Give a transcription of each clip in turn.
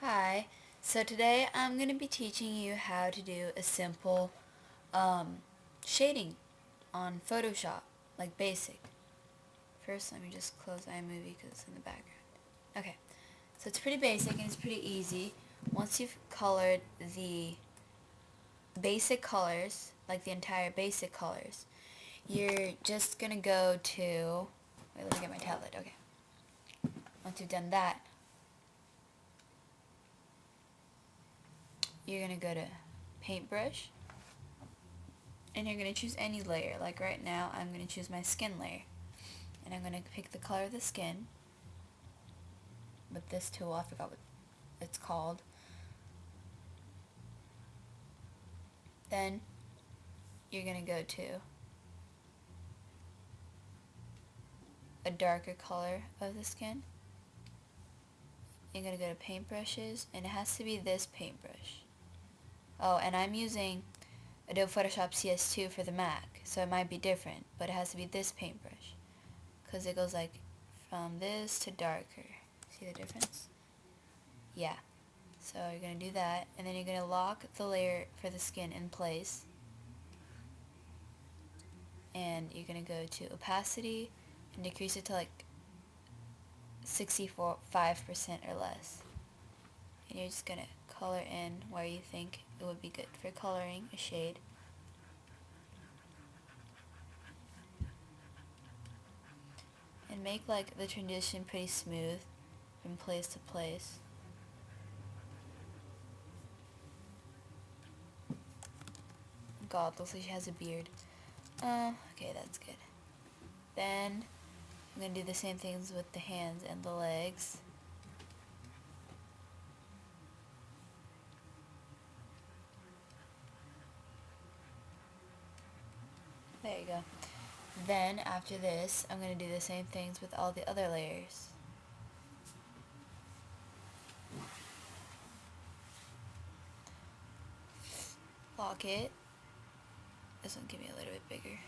Hi, so today I'm going to be teaching you how to do a simple shading on Photoshop, like basic. First, let me just close iMovie because it's in the background. Okay, so it's pretty basic and it's pretty easy. Once you've colored the basic colors, like the entire basic colors, you're just going to go to, wait, let me get my tablet, okay. Once you've done that, you're going to go to Paintbrush, and you're going to choose any layer. Like right now, I'm going to choose my skin layer. And I'm going to pick the color of the skin with this tool. I forgot what it's called. Then you're going to go to a darker color of the skin. You're going to go to paintbrushes, and it has to be this paintbrush. Oh, and I'm using Adobe Photoshop CS2 for the Mac, so it might be different, but it has to be this paintbrush because it goes like from this to darker. See the difference? Yeah. So you're going to do that, and then you're going to lock the layer for the skin in place, and you're going to go to opacity and decrease it to like 65% or less. And you're just going to color in where you think it would be good for coloring a shade. And make like the transition pretty smooth from place to place. God, looks like she has a beard. Okay, that's good. Then I'm going to do the same things with the hands and the legs. There you go. Then after this, I'm going to do the same things with all the other layers. Lock it. This one give me a little bit bigger.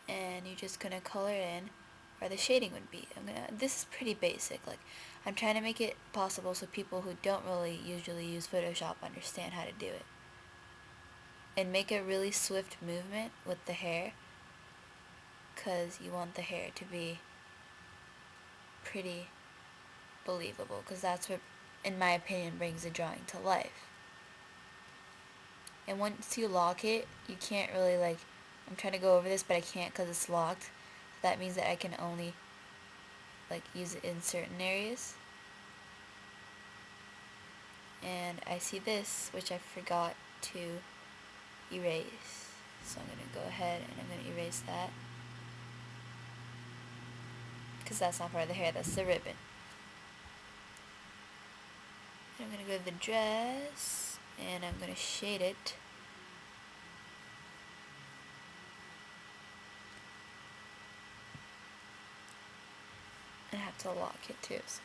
And you're just gonna color in where the shading would be. This is pretty basic. Like, I'm trying to make it possible so people who don't really usually use Photoshop understand how to do it. And make a really swift movement with the hair, because you want the hair to be pretty believable, because that's what, in my opinion, brings a drawing to life. And once you lock it, you can't really like, I'm trying to go over this, but I can't because it's locked. That means that I can only like use it in certain areas. And I see this, which I forgot to erase. So I'm going to go ahead and I'm going to erase that, because that's not part of the hair, that's the ribbon. And I'm going to go to the dress, and I'm going to shade it. And I have to lock it too. So.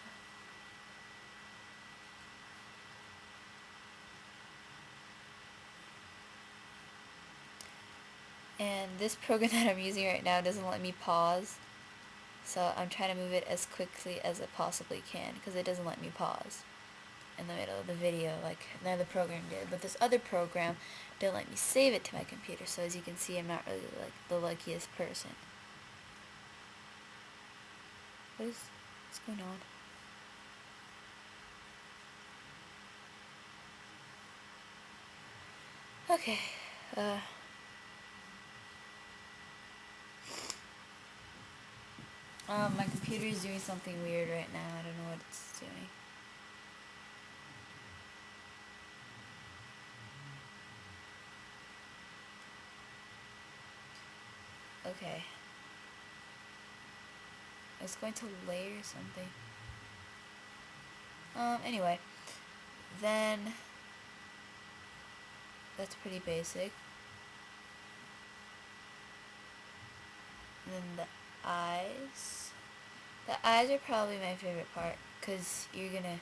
And this program that I'm using right now doesn't let me pause. So I'm trying to move it as quickly as it possibly can, because it doesn't let me pause in the middle of the video like another program did. But this other program didn't let me save it to my computer, so as you can see, I'm not really like the luckiest person. What's going on? Okay, my computer is doing something weird right now. I don't know what it's doing. Okay. It's going to layer something. Anyway. Then, that's pretty basic. And then the eyes. The eyes are probably my favorite part, because you're gonna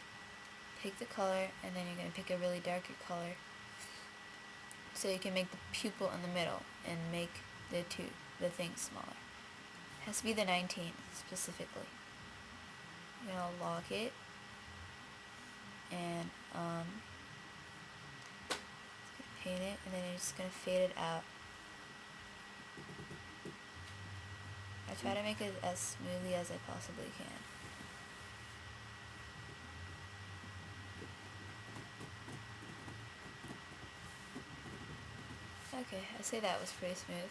pick the color, and then you're going to pick a really darker color so you can make the pupil in the middle and make the thing smaller. It has to be the 19 specifically. You're going to lock it, and paint it, and then you're just going to fade it out. I try to make it as smoothly as I possibly can. Okay, I say that was pretty smooth.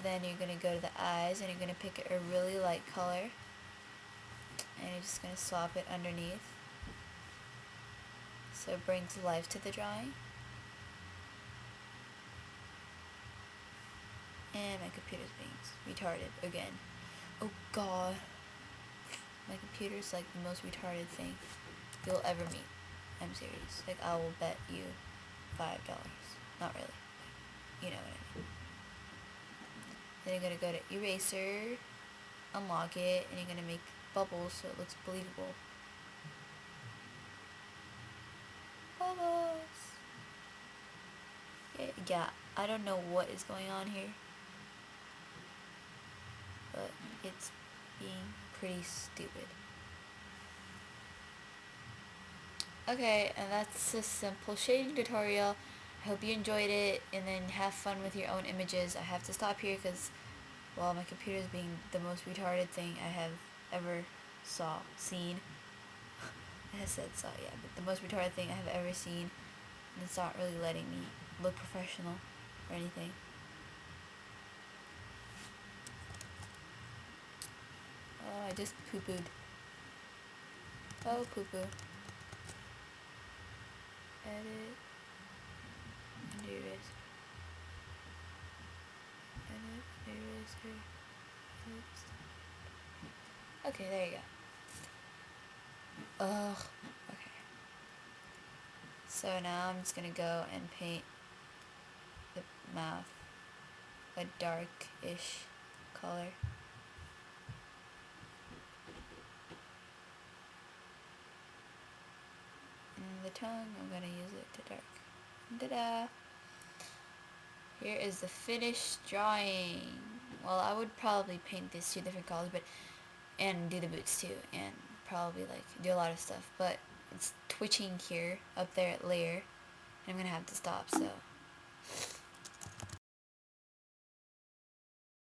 Then you're going to go to the eyes, and you're going to pick a really light color, and you're just going to swap it underneath so it brings life to the drawing. And my computer's being retarded again. Oh god. My computer's like the most retarded thing you'll ever meet. I'm serious. Like, I will bet you $5. Not really. You know what I mean. Then you're gonna go to eraser, unlock it, and you're gonna make bubbles so it looks believable. Bubbles! Yeah, I don't know what is going on here, but it's being pretty stupid. Okay, and that's a simple shading tutorial. I hope you enjoyed it, and then have fun with your own images. I have to stop here because, well, my computer is being the most retarded thing I have ever seen. I said saw, yeah, but the most retarded thing I have ever seen, and it's not really letting me look professional or anything. Oh, I just poo-pooed. Oh, poo-poo. Edit. And eraser. Edit, eraser. Edit. Okay, there you go. Ugh. Okay. So now I'm just gonna go and paint the mouth a dark-ish color. And the tongue, I'm gonna use it to dark. Ta-da! Here is the finished drawing. Well, I would probably paint these 2 different colors, and do the boots too, and probably like do a lot of stuff, but it's twitching here up there at layer, and I'm gonna have to stop, so